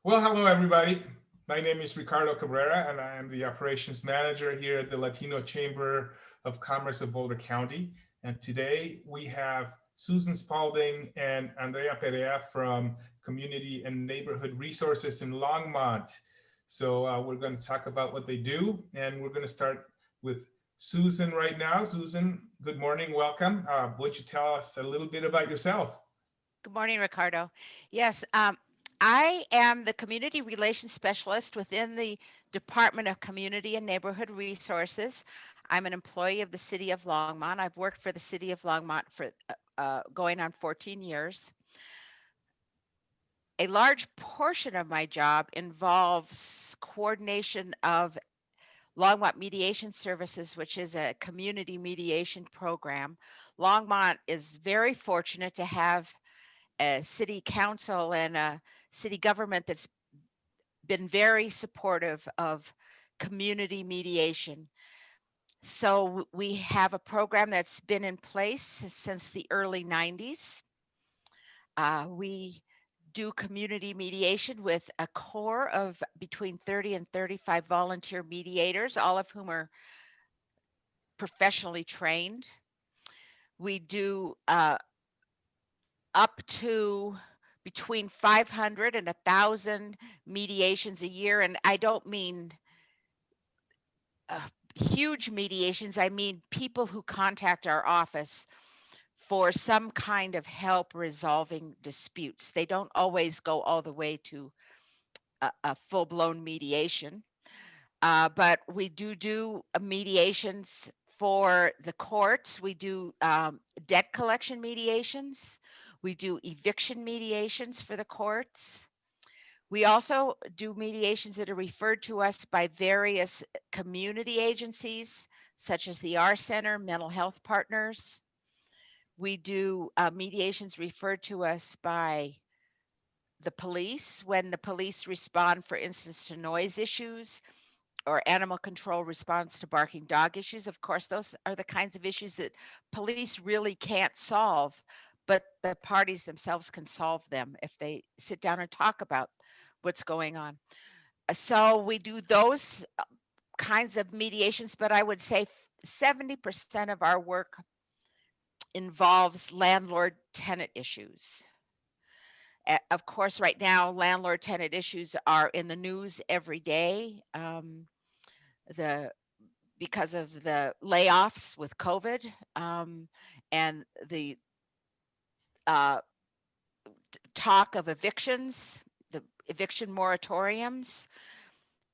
Well, hello, everybody. My name is Ricardo Cabrera, and I am the operations manager here at the Latino Chamber of Commerce of Boulder County. And today we have Susan Spaulding and Andrea Perea from Community and Neighborhood Resources in Longmont. So we're going to talk about what they do, and we're going to start with Susan right now. Susan, good morning, welcome. Would you tell us a little bit about yourself? Good morning, Ricardo. Yes, I am the Community Relations Specialist within the Department of Community and Neighborhood Resources. I'm an employee of the City of Longmont. I've worked for the City of Longmont for going on 14 years. A large portion of my job involves coordination of Longmont Mediation Services, which is a community mediation program. Longmont is very fortunate to have a city council and a city government that's been very supportive of community mediation. So we have a program that's been in place since the early 90s. We do community mediation with a core of between 30 and 35 volunteer mediators, all of whom are professionally trained. We do up to between 500 and 1,000 mediations a year. And I don't mean uh, huge mediations, I mean people who contact our office for some kind of help resolving disputes. They don't always go all the way to a full blown mediation, but we do mediations for the courts. We do debt collection mediations. We do eviction mediations for the courts. We also do mediations that are referred to us by various community agencies, such as the R Center, Mental Health Partners. We do mediations referred to us by the police when the police respond, for instance, to noise issues, or animal control response to barking dog issues. Of course, those are the kinds of issues that police really can't solve, but the parties themselves can solve them if they sit down and talk about what's going on. So we do those kinds of mediations, but I would say 70% of our work involves landlord tenant issues. Of course, right now, landlord tenant issues are in the news every day. The Because of the layoffs with COVID, and the uh, talk of evictions, the eviction moratoriums,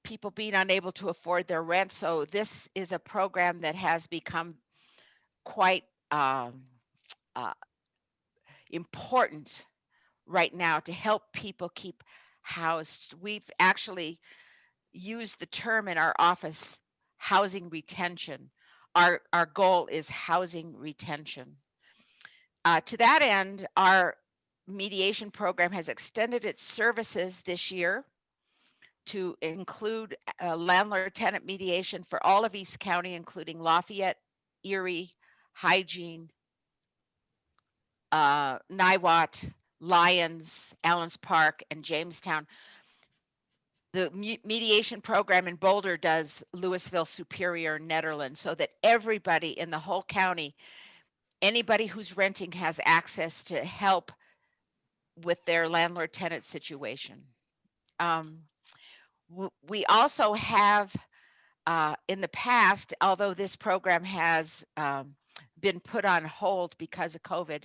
people being unable to afford their rent. So this is a program that has become quite uh, important right now to help people keep housed. We've actually used the term in our office, housing retention. Our goal is housing retention. To that end, our mediation program has extended its services this year to include landlord tenant mediation for all of East County, including Lafayette, Erie, Hygiene, Niwot, Lyons, Allens Park, and Jamestown. The mediation program in Boulder does Louisville, Superior, Nederland, so that everybody in the whole county, anybody who's renting, has access to help with their landlord tenant situation. Um, we also have in the past, although this program has been put on hold because of COVID,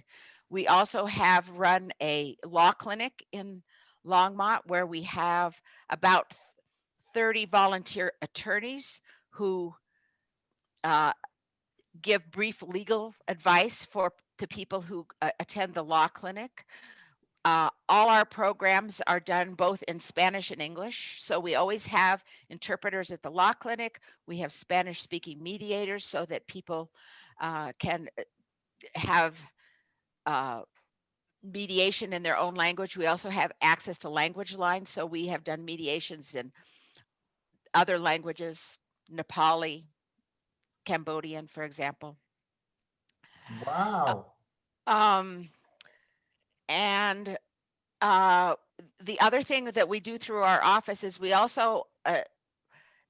we also have run a law clinic in Longmont where we have about 30 volunteer attorneys who uh, give brief legal advice for to people who attend the law clinic. All our programs are done both in Spanish and English. So we always have interpreters at the law clinic. We have Spanish speaking mediators so that people can have uh, mediation in their own language. We also have access to language lines. So we have done mediations in other languages, Nepali, Cambodian, for example. Uh, Wow. Um, and uh, the other thing that we do through our office is we also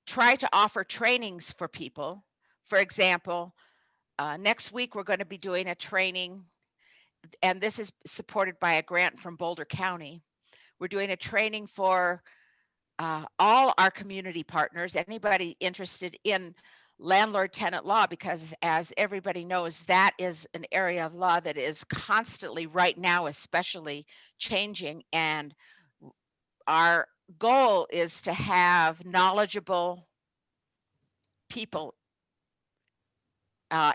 try to offer trainings for people. For example, next week we're going to be doing a training, and this is supported by a grant from Boulder County. We're doing a training for all our community partners, anybody interested in landlord tenant law, because as everybody knows, that is an area of law that is constantly right now, especially changing. And our goal is to have knowledgeable people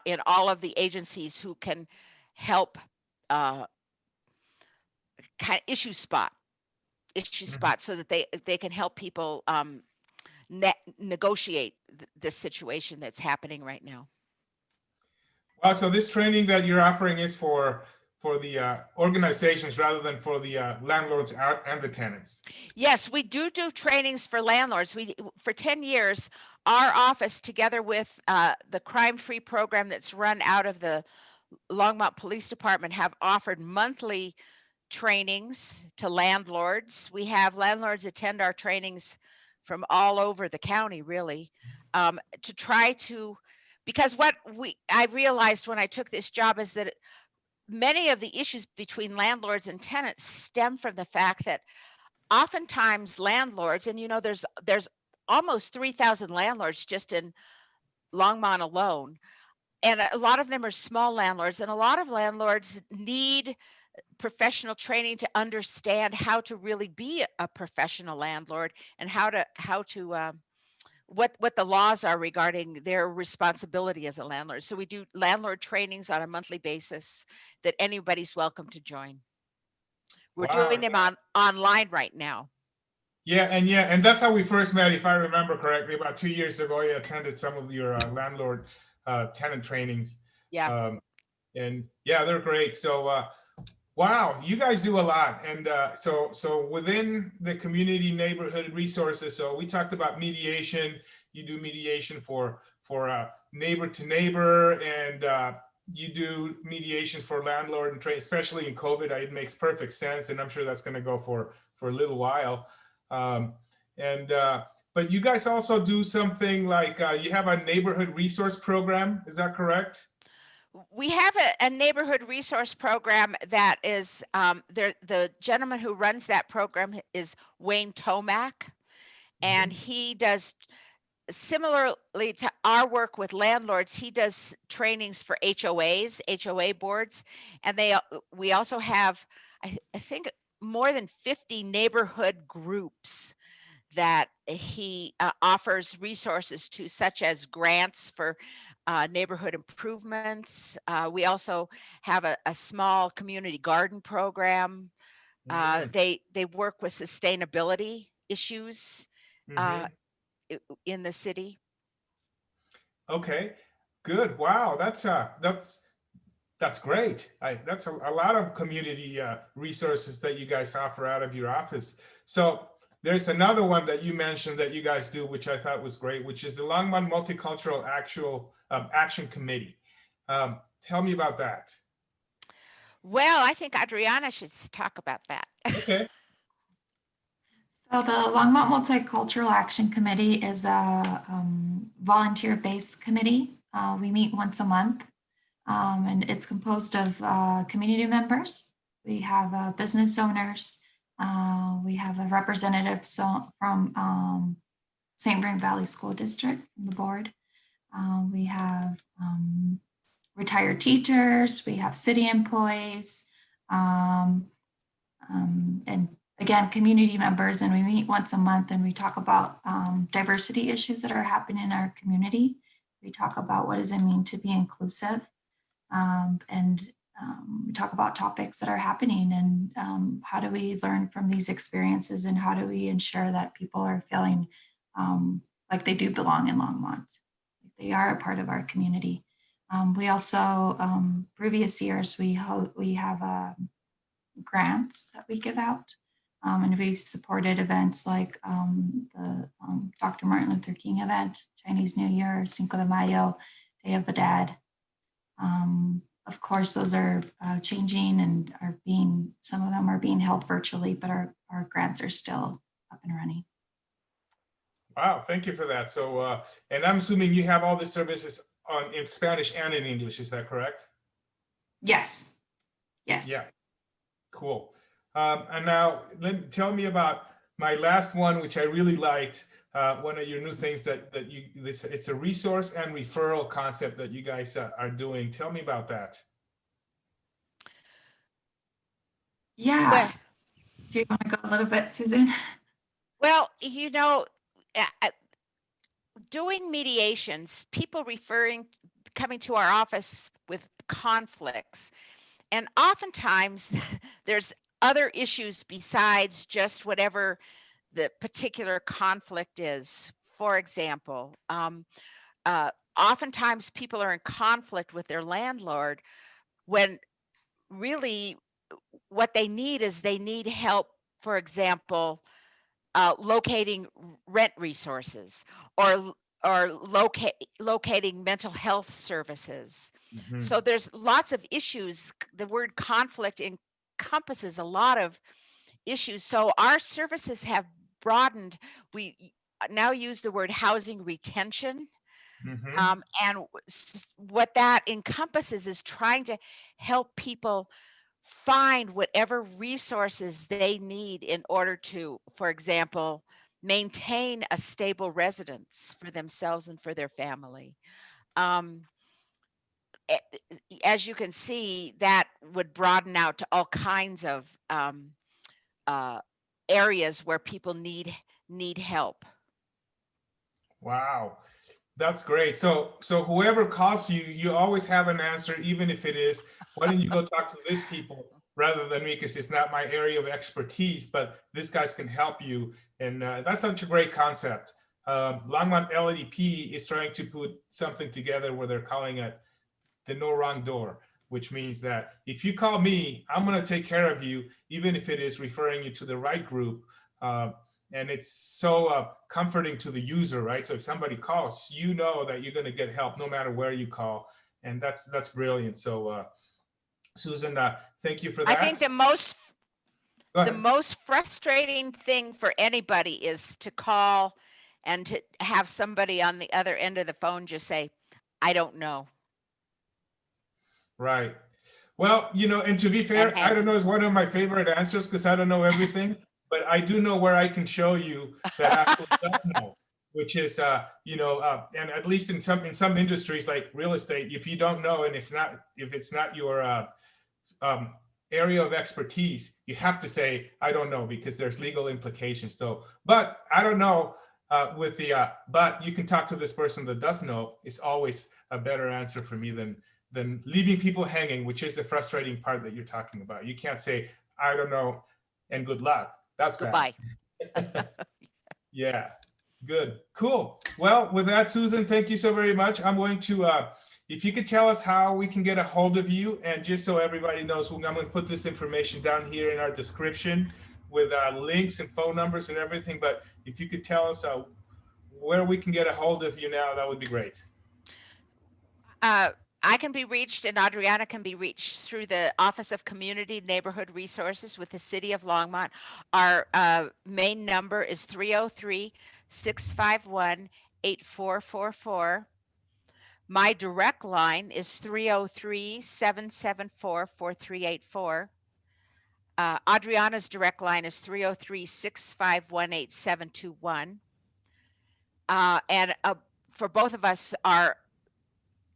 in all of the agencies who can help kind of issue spot so that they can help people negotiate this situation that's happening right now. Wow, so this training that you're offering is for the organizations rather than for the landlords and the tenants. Yes, we do trainings for landlords. For 10 years, our office, together with the crime-free program that's run out of the Longmont Police Department, have offered monthly trainings to landlords. We have landlords attend our trainings from all over the county, really, to try to, because what I realized when I took this job is that many of the issues between landlords and tenants stem from the fact that oftentimes landlords, and there's almost 3,000 landlords just in Longmont alone, and a lot of them are small landlords, and a lot of landlords need professional training to understand how to really be a professional landlord, and what the laws are regarding their responsibility as a landlord. So we do landlord trainings on a monthly basis that anybody's welcome to join. We're doing them online right now. Yeah, and that's how we first met, if I remember correctly. About 2 years ago, you attended some of your landlord tenant trainings. Yeah. And yeah, they're great. So wow, you guys do a lot. And so within the community neighborhood resources, so we talked about mediation. You do mediation for neighbor to neighbor, and you do mediations for landlord and trade, especially in COVID. It makes perfect sense, and I'm sure that's going to go for a little while. But you guys also do something like you have a neighborhood resource program. Is that correct? We have a neighborhood resource program that is the gentleman who runs that program is Wayne Tomac, and he does, similarly to our work with landlords, he does trainings for HOAs, HOA boards, and we also have, I think, more than 50 neighborhood groups that he offers resources to, such as grants for neighborhood improvements. We also have a small community garden program. They work with sustainability issues in the city. Okay, good. Wow, that's great. That's a lot of community resources that you guys offer out of your office. So there's another one that you mentioned that you guys do, which I thought was great, which is the Longmont Multicultural Action Committee. Tell me about that. Well, I think Adriana should talk about that. Okay. So the Longmont Multicultural Action Committee is a volunteer-based committee. We meet once a month, and it's composed of community members. We have business owners. We have a representative from St. Vrain Valley School District, the board. We have retired teachers. We have city employees, and again, community members. And we meet once a month, and we talk about diversity issues that are happening in our community. We talk about what does it mean to be inclusive, and we talk about topics that are happening, and how do we learn from these experiences, and how do we ensure that people are feeling like they do belong in Longmont, like they are a part of our community. We also, previous years, we have grants that we give out, and we've supported events like the Dr. Martin Luther King event, Chinese New Year, Cinco de Mayo, Day of the Dead. of course, those are changing and some of them are being held virtually, but our grants are still up and running. Wow, thank you for that. So, and I'm assuming you have all the services in Spanish and in English, is that correct? Yes. Yes. Yeah, cool. And now tell me about my last one, which I really liked. One of your new things it's a resource and referral concept that you guys are doing. Tell me about that. Yeah. Well, Do you want to go a little bit, Susan? well, you know, doing mediations, people coming to our office with conflicts, and oftentimes there's other issues besides just whatever the particular conflict is. For example, oftentimes people are in conflict with their landlord when really what they need help, for example, locating rent resources or locating mental health services. Mhm. So there's lots of issues. The word conflict encompasses a lot of issues. So our services have broadened. We now use the word housing retention. Mhm. And what that encompasses is trying to help people find whatever resources they need in order to, for example, maintain a stable residence for themselves and for their family. Um, as you can see, that would broaden out to all kinds of uh, areas where people need help. Wow, that's great. So whoever calls you, you always have an answer, even if it is, why don't you go talk to these people rather than me, because it's not my area of expertise, but these guys can help you. And that's such a great concept. Longmont LEDP is trying to put something together where they're calling it the no wrong door, which means that if you call me, I'm going to take care of you, even if it is referring you to the right group. And it's so comforting to the user, right? So if somebody calls, you know that you're going to get help no matter where you call. And that's brilliant. So Susan, thank you for that. I think the most frustrating thing for anybody is to call and to have somebody on the other end of the phone just say, I don't know. Right. Well, and to be fair, I don't know is one of my favorite answers because I don't know everything, but I do know where I can show you that actually does know, which is, and at least in some industries like real estate, if you don't know and if it's not your area of expertise, you have to say I don't know because there's legal implications. So, but I don't know but you can talk to this person that does know is always a better answer for me than leaving people hanging, which is the frustrating part that you're talking about. You can't say, I don't know, and good luck. That's goodbye. Yeah, good, cool. Well, with that, Susan, thank you so very much. I'm going to, if you could tell us how we can get a hold of you, and just so everybody knows, I'm going to put this information down here in our description with links and phone numbers and everything, but if you could tell us where we can get a hold of you now, that would be great. I can be reached and Adriana can be reached through the Office of Community Neighborhood Resources with the City of Longmont. Our main number is 303-651-8444. My direct line is 303-774-4384. Adriana's direct line is 303-651-8721. And for both of us, our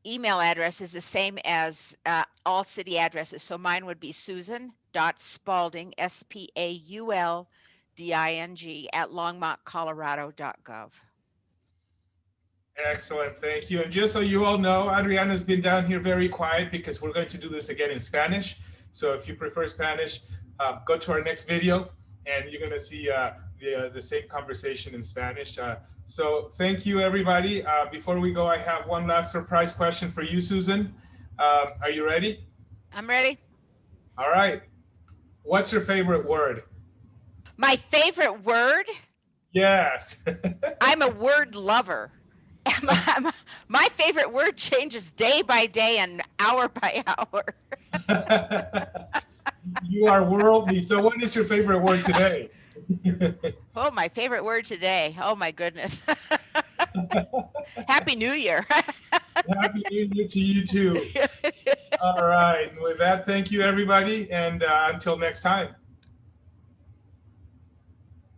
email address is the same as all city addresses. So mine would be susan.spaulding, SPAULDING @longmontcolorado.gov. Excellent, thank you. And just so you all know, Adriana's been down here very quiet because we're going to do this again in Spanish. So if you prefer Spanish, go to our next video and you're going to see the same conversation in Spanish. So thank you, everybody. Before we go, I have one last surprise question for you, Susan. Are you ready? I'm ready. All right. What's your favorite word? My favorite word? Yes. I'm a word lover. My favorite word changes day by day, and hour by hour. You are worldly. So what is your favorite word today? Oh, my favorite word today. Oh my goodness. Happy New Year. Happy New Year to you too. All right. And with that, thank you, everybody. And until next time.